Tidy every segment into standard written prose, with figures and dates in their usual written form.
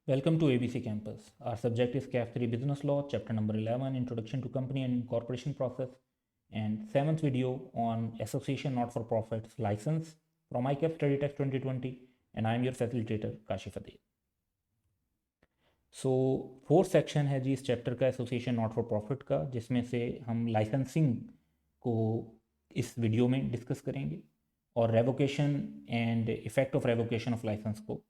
Welcome to ABC Campus. Our subject is CAF 3 Business Law, chapter number 11, Introduction to Company and Incorporation Process, and 7th video on Association Not for Profits License from ICAF Study Text 2020, and I am your facilitator Kashif Adil. So fourth section है जी इस chapter का association not for profit का, जिसमें से हम licensing को इस video में डिस्कस करेंगे और revocation and effect of revocation of licence को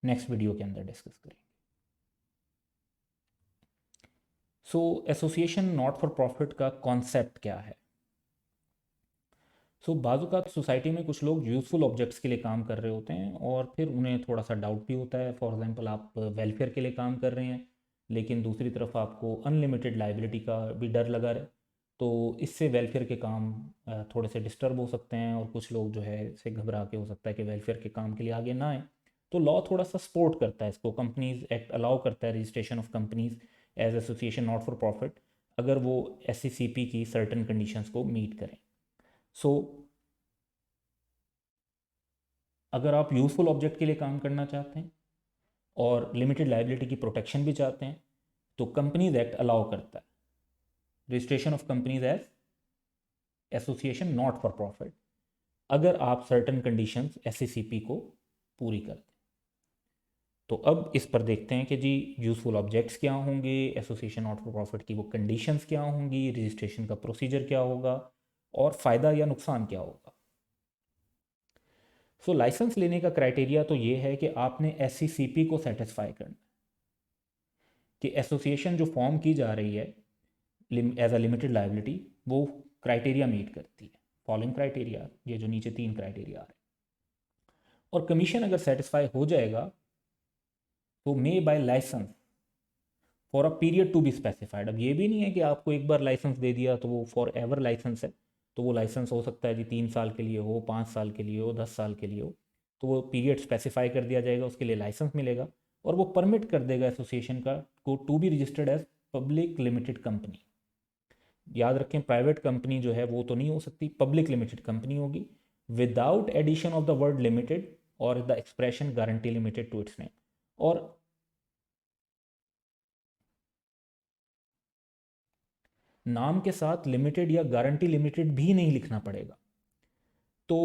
नेक्स्ट वीडियो के अंदर डिस्कस करेंगे। So association not for profit का कॉन्सेप्ट क्या है? बाज़ सोसाइटी में कुछ लोग यूज़फुल ऑब्जेक्ट्स के लिए काम कर रहे होते हैं और फिर उन्हें थोड़ा सा डाउट भी होता है। फॉर एग्जांपल, आप वेलफेयर के लिए काम कर रहे हैं, लेकिन दूसरी तरफ आपको अनलिमिटेड लाइबिलिटी का भी डर लगा रहे, तो इससे वेलफेयर के काम थोड़े से डिस्टर्ब हो सकते हैं और कुछ लोग जो है इससे घबरा के हो सकता है कि वेलफेयर के काम के लिए आगे ना आए। तो लॉ थोड़ा सा सपोर्ट करता है इसको, कंपनीज एक्ट अलाउ करता है registration of companies as association not for profit अगर वो SCCP की सर्टन कंडीशंस को मीट करें। सो अगर आप यूज़फुल ऑब्जेक्ट के लिए काम करना चाहते हैं और लिमिटेड लाइबिलिटी की प्रोटेक्शन भी चाहते हैं तो कंपनीज एक्ट अलाउ करता है registration of companies as association not for profit अगर आप सर्टन कंडीशंस SCCP को पूरी करते हैं। तो अब इस पर देखते हैं कि जी यूज़फुल ऑब्जेक्ट्स क्या होंगे, एसोसिएशन नॉट फॉर प्रॉफिट की वो कंडीशंस क्या होंगी, रजिस्ट्रेशन का प्रोसीजर क्या होगा और फ़ायदा या नुकसान क्या होगा। लाइसेंस लेने का क्राइटेरिया तो ये है कि आपने SCCP को सेटिस्फाई करना, कि एसोसिएशन जो फॉर्म की जा रही है एज अ लिमिटेड लाइबिलिटी वो क्राइटेरिया मीट करती है। फॉलोइंग क्राइटेरिया, ये जो नीचे 3 क्राइटेरिया आ रहे हैं, और कमीशन अगर सेटिस्फाई हो जाएगा तो may by licence for a period to be specified. अब ये भी नहीं है कि आपको एक बार लाइसेंस दे दिया तो वो फॉर एवर लाइसेंस है, तो वो लाइसेंस हो सकता है जी 3 साल के लिए हो, 5 साल के लिए हो, 10 साल के लिए हो, तो वो पीरियड स्पेसिफाई कर दिया जाएगा, उसके लिए लाइसेंस मिलेगा और वो परमिट कर देगा एसोसिएशन का को to be registered as public limited company. याद रखें, प्राइवेट कंपनी जो है वो तो नहीं हो सकती, पब्लिक लिमिटेड कंपनी होगी without addition of the word limited और the expression guarantee limited to its name. और नाम के साथ लिमिटेड या गारंटी लिमिटेड भी नहीं लिखना पड़ेगा। तो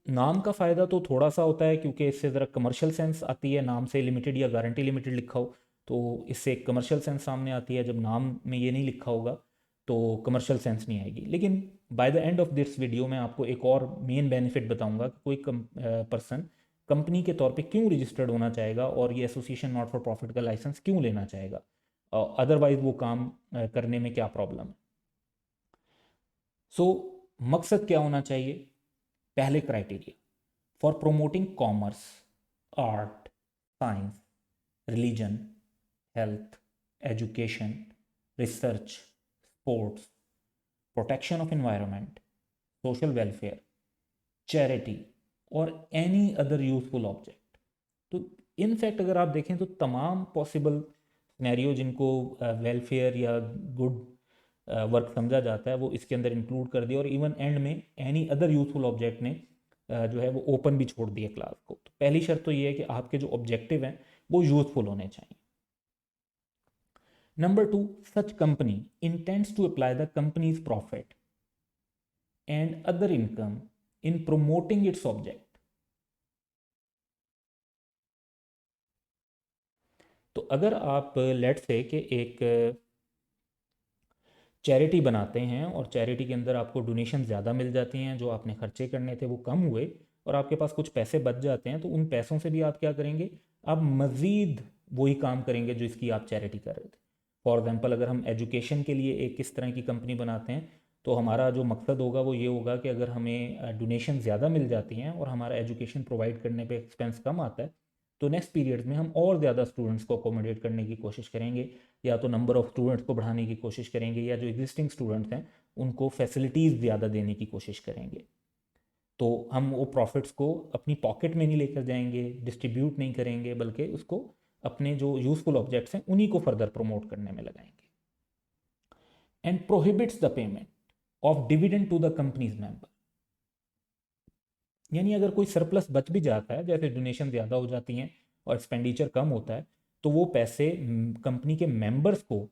नाम का फ़ायदा तो थोड़ा सा होता है क्योंकि इससे ज़रा कमर्शियल सेंस आती है, नाम से लिमिटेड या गारंटी लिमिटेड लिखा हो तो इससे एक कमर्शियल सेंस सामने आती है। जब नाम में ये नहीं लिखा होगा तो कमर्शियल सेंस नहीं आएगी। लेकिन by the end of this video मैं आपको एक और मेन बेनिफिट बताऊंगा कि कोई पर्सन कंपनी के तौर पे क्यों रजिस्टर्ड होना चाहेगा और ये एसोसिएशन नॉट फॉर प्रॉफिट का लाइसेंस क्यों लेना चाहेगा, अदरवाइज वो काम करने में क्या प्रॉब्लम है। सो मकसद क्या होना चाहिए? पहले criteria, for promoting commerce, art, science, religion, health, education, research, sports, protection of environment, social welfare, charity और एनी अदर यूजफुल ऑब्जेक्ट। तो इनफैक्ट अगर आप देखें तो तमाम पॉसिबल सिनेरियो जिनको वेलफेयर या गुड वर्क समझा जाता है वो इसके अंदर इंक्लूड कर दिया, और इवन एंड में एनी अदर यूजफुल ऑब्जेक्ट ने जो है वो ओपन भी छोड़ दिया क्लास को। तो पहली शर्त तो ये है कि आपके जो ऑब्जेक्टिव हैं वो यूजफुल होने चाहिए। Number 2, such company intends to apply the company's profit and other income in promoting its object. तो अगर आप लेट से कि एक चैरिटी बनाते हैं और चैरिटी के अंदर आपको डोनेशन ज़्यादा मिल जाती हैं, जो आपने खर्चे करने थे वो कम हुए और आपके पास कुछ पैसे बच जाते हैं, तो उन पैसों से भी आप क्या करेंगे, आप मज़ीद वही काम करेंगे जो इसकी आप चैरिटी कर रहे थे। फॉर एग्जांपल, अगर हम एजुकेशन के लिए एक किस तरह की कंपनी बनाते हैं तो हमारा जो मकसद होगा वो ये होगा कि अगर हमें डोनेशन ज़्यादा मिल जाती हैं और हमारा एजुकेशन प्रोवाइड करने पे एक्सपेंस कम आता है तो नेक्स्ट पीरियड में हम और ज़्यादा स्टूडेंट्स को अकोमोडेट करने की कोशिश करेंगे, या तो नंबर ऑफ़ स्टूडेंट्स को बढ़ाने की कोशिश करेंगे या जो एग्जिस्टिंग स्टूडेंट्स हैं उनको फैसिलिटीज़ ज़्यादा देने की कोशिश करेंगे। तो हम वो प्रॉफिट्स को अपनी पॉकेट में नहीं लेकर जाएंगे, डिस्ट्रीब्यूट नहीं करेंगे, बल्कि उसको अपने जो यूज़फुल ऑब्जेक्ट्स हैं उन्हीं को फर्दर प्रमोट करने में लगाएंगे। And prohibits the payment of dividend to the company's member. यानी अगर कोई सरप्लस बच भी जाता है, जैसे डोनेशन ज़्यादा हो जाती हैं और एक्सपेंडिचर कम होता है, तो वो पैसे कंपनी के मेंबर्स को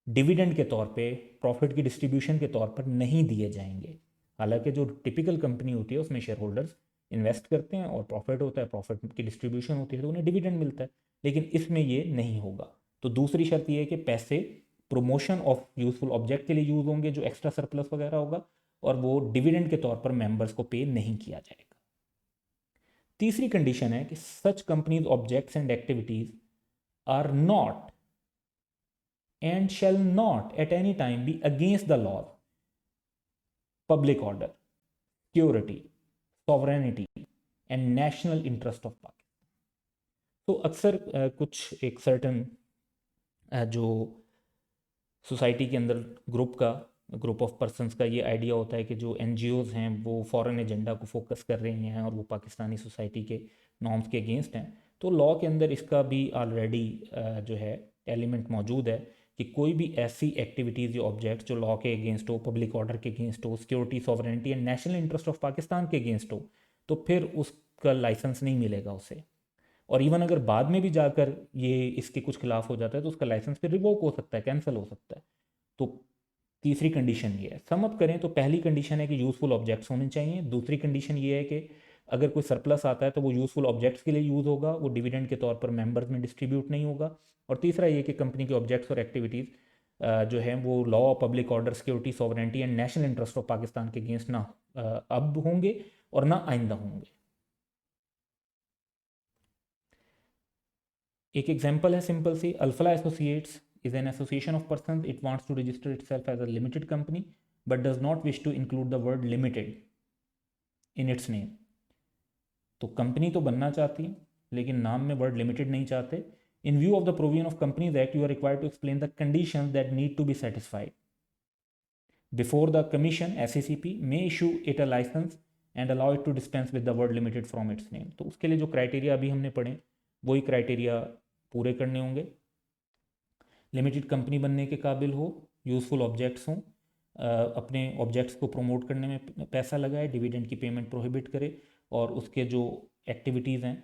डिविडेंड के तौर पे, प्रॉफिट की डिस्ट्रीब्यूशन के तौर पर नहीं दिए जाएंगे। हालांकि जो टिपिकल कंपनी होती है उसमें शेयर होल्डर्स इन्वेस्ट करते हैं और प्रॉफिट होता है, प्रॉफिट की डिस्ट्रीब्यूशन होती है तो उन्हें डिविडेंड मिलता है, लेकिन इसमें ये नहीं होगा। तो दूसरी शर्त ये है कि पैसे प्रमोशन ऑफ यूजफुल ऑब्जेक्ट के लिए यूज़ होंगे, जो एक्स्ट्रा सरप्लस वगैरह होगा, और वो डिविडेंड के तौर पर मेंबर्स को पे नहीं किया जाएगा। तीसरी कंडीशन है कि such company's objects and activities are not and shall not at any time be against the law, public order, security, sovereignty and national interest of Pakistan. तो अक्सर कुछ एक सर्टन जो सोसाइटी के अंदर ग्रुप ऑफ पर्सनस का ये idea होता है कि जो NGOs हैं वो फॉरेन एजेंडा को फोकस कर रही हैं और वो पाकिस्तानी सोसाइटी के नॉर्म्स के अगेंस्ट हैं। तो लॉ के अंदर इसका भी ऑलरेडी जो है एलिमेंट मौजूद है कि कोई भी ऐसी एक्टिविटीज़ या ऑब्जेक्ट जो लॉ के अगेंस्ट हो, पब्लिक ऑर्डर के अगेंस्ट हो, security, sovereignty and national interest of Pakistan के अगेंस्ट हो, तो फिर उसका लाइसेंस नहीं मिलेगा उसे। और इवन अगर बाद में भी जाकर ये इसके कुछ खिलाफ हो जाता है तो उसका लाइसेंस फिर रिवोक हो सकता है, कैंसिल हो सकता है। तो तीसरी कंडीशन ये है। सम अप करें तो पहली कंडीशन है कि यूज़फुल ऑब्जेक्ट्स होने चाहिए। दूसरी कंडीशन ये है कि अगर कोई सरप्लस आता है तो वो यूज़फुल ऑब्जेक्ट्स के लिए यूज़ होगा, वो डिविडेंड के तौर पर मेंबर्स में डिस्ट्रीब्यूट नहीं होगा। और तीसरा ये कि कंपनी के ऑब्जेक्ट्स और एक्टिविटीज़ जो है वो law, public order, security, sovereignty and national interest of Pakistan के अगेंस्ट ना अब होंगे और ना आइंदा होंगे। एक एग्जांपल है सिंपल सी, Alfalah associates is an association of persons. It wants to register itself as a limited company but does not wish to include the word limited in its name. तो कंपनी तो बनना चाहती है लेकिन नाम में वर्ड लिमिटेड नहीं चाहते। In view of the provision of companies act you are required to explain the conditions that need to be satisfied before the commission SECP may issue it a licence and allow it to dispense with the word limited from its name. तो उसके लिए जो criteria अभी हमने पढ़े वही criteria पूरे करने होंगे। लिमिटेड कंपनी बनने के काबिल हो, यूज़फुल ऑब्जेक्ट्स हों, अपने ऑब्जेक्ट्स को प्रमोट करने में पैसा लगाए, डिविडेंड की पेमेंट प्रोहिबिट करे, और उसके जो एक्टिविटीज़ हैं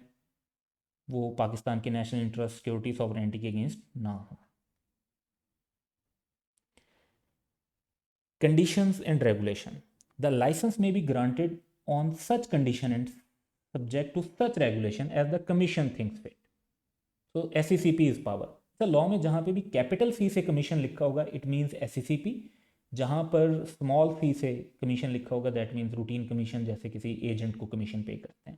वो पाकिस्तान के नेशनल इंटरेस्ट, सिक्योरिटी, सॉवरेनिटी के अगेंस्ट ना हो। Conditions and regulation, the licence may be granted on such condition and subject to such regulation as the commission thinks fit. तो SECP इज पावर। तो लॉ में जहाँ पे भी कैपिटल सी से कमीशन लिखा होगा इट मीन्स SECP, जहाँ पर स्मॉल सी से कमीशन लिखा होगा दैट मीन्स रूटीन कमीशन, जैसे किसी एजेंट को कमीशन पे करते हैं।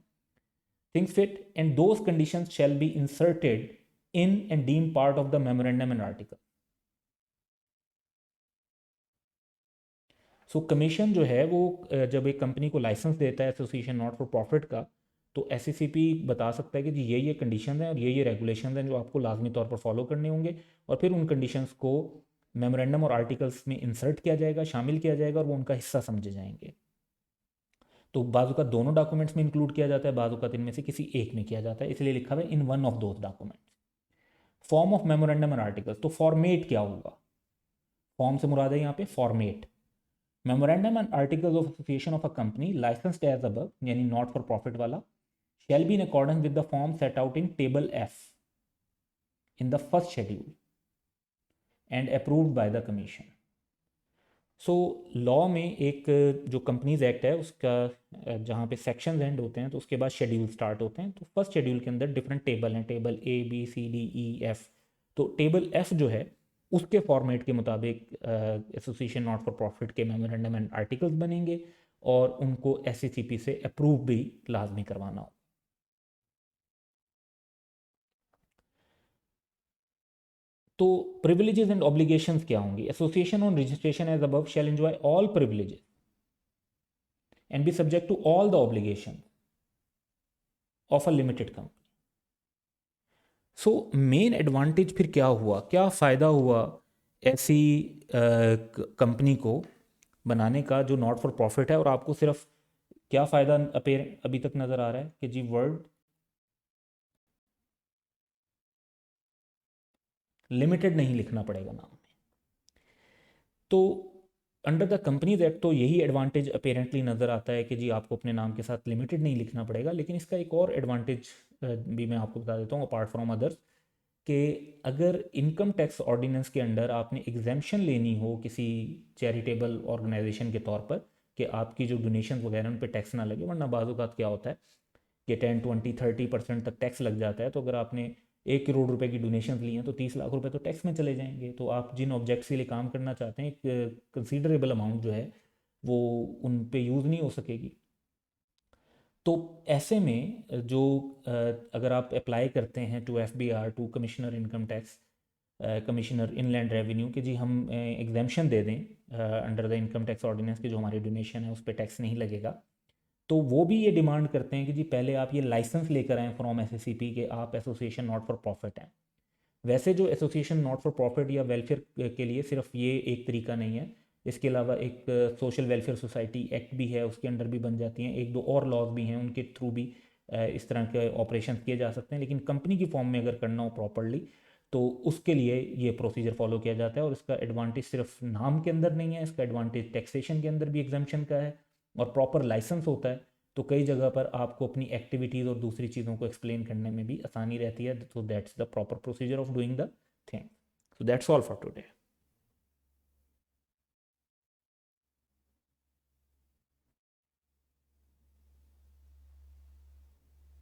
Things fit and those conditions shall be inserted in and deem part of the memorandum and article. So commission जो है वो जब एक कंपनी को लाइसेंस देता है एसोसिएशन नॉट फॉर प्रॉफिट का, तो SECP बता सकता है कि जी ये कंडीशन हैं और ये रेगुलेशन हैं जो आपको लाजमी तौर पर फॉलो करने होंगे, और फिर उन कंडीशंस को मेमोरेंडम और आर्टिकल्स में इंसर्ट किया जाएगा, शामिल किया जाएगा, और वो उनका हिस्सा समझे जाएंगे। तो बाजू का दोनों डॉक्यूमेंट्स में इंक्लूड किया जाता है, बाजू का इनमें से किसी एक में किया जाता है, इसलिए लिखा हुआ है in one of those documents. Form of memorandum and articles, तो फॉर्मेट क्या होगा? फॉर्म से मुराद है यहाँ पे format. Memorandum and articles of association of a company licensed as above, यानी नॉट फॉर प्रॉफिट वाला, shall be in accordance with the form set out in table F in the first schedule and approved by the commission. So law में एक जो companies act है उसका जहाँ पे sections and होते हैं तो उसके बाद शेड्यूल स्टार्ट होते हैं। तो फर्स्ट शेड्यूल के अंदर डिफरेंट टेबल हैं, टेबल ABCDEF। तो टेबल F जो है उसके फॉर्मेट के मुताबिक एसोसिएशन नॉट फॉर प्रॉफिट के मेमोरेंडम एंड आर्टिकल्स बनेंगे और उनको SECP से अप्रूव भी लाजमी करवाना हो। तो प्रिविलेजेस एंड ऑब्लिगेशंस क्या होंगी? Association on registration as above shall enjoy all privileges and be subject to all the obligation of a limited company. So main advantage फिर क्या हुआ, क्या फ़ायदा हुआ ऐसी कंपनी को बनाने का जो नॉट फॉर प्रॉफिट है, और आपको सिर्फ क्या फ़ायदा अभी तक नज़र आ रहा है कि जी वर्ड लिमिटेड नहीं लिखना पड़ेगा नाम में। तो अंडर द कंपनीज एक्ट तो यही एडवांटेज अपेरेंटली नज़र आता है कि जी आपको अपने नाम के साथ लिमिटेड नहीं लिखना पड़ेगा, लेकिन इसका एक और एडवांटेज भी मैं आपको बता देता हूँ अपार्ट फ्रॉम अदर्स, कि अगर इनकम टैक्स ऑर्डिनेंस के अंडर आपने एग्जेम्पशन लेनी हो किसी चैरिटेबल ऑर्गेनाइजेशन के तौर पर, कि आपकी जो डोनेशन वगैरह उन पर टैक्स ना लगे, वरना बाज़ औक़ात क्या होता है कि 10, 20, 30% तक टैक्स लग जाता है। तो अगर आपने 1 करोड़ रुपए की डोनेशन ली हैं तो 30 लाख रुपए तो टैक्स में चले जाएंगे। तो आप जिन ऑब्जेक्ट्स के लिए काम करना चाहते हैं एक कंसीडरेबल अमाउंट जो है वो उन पे यूज़ नहीं हो सकेगी। तो ऐसे में जो अगर आप अप्लाई करते हैं to FBR, to commissioner income tax, commissioner inland revenue, कि जी हम एग्जामेशन दे दें under the income tax ordinance की जो हमारी डोनेशन है उस पर टैक्स नहीं लगेगा, तो वो भी ये डिमांड करते हैं कि जी पहले आप ये लाइसेंस लेकर आएँ फ्रॉम SSCP के आप एसोसिएशन नॉट फॉर प्रॉफिट हैं। वैसे जो एसोसिएशन नॉट फॉर प्रॉफिट या वेलफेयर के लिए सिर्फ ये एक तरीका नहीं है, इसके अलावा एक सोशल वेलफेयर सोसाइटी एक्ट भी है, उसके अंडर भी बन जाती हैं, एक दो और लॉज भी हैं, उनके थ्रू भी इस तरह के ऑपरेशन किए जा सकते हैं। लेकिन कंपनी की फॉर्म में अगर करना हो प्रॉपरली तो उसके लिए ये प्रोसीजर फॉलो किया जाता है। और इसका एडवांटेज सिर्फ नाम के अंदर नहीं है, इसका एडवांटेज टैक्सेशन के अंदर भी एग्जाम्पशन का है, और प्रॉपर लाइसेंस होता है। तो कई जगह पर आपको अपनी एक्टिविटीज़ और दूसरी चीज़ों को एक्सप्लेन करने में भी आसानी रहती है। तो that's the proper procedure of doing the thing. So that's all for today.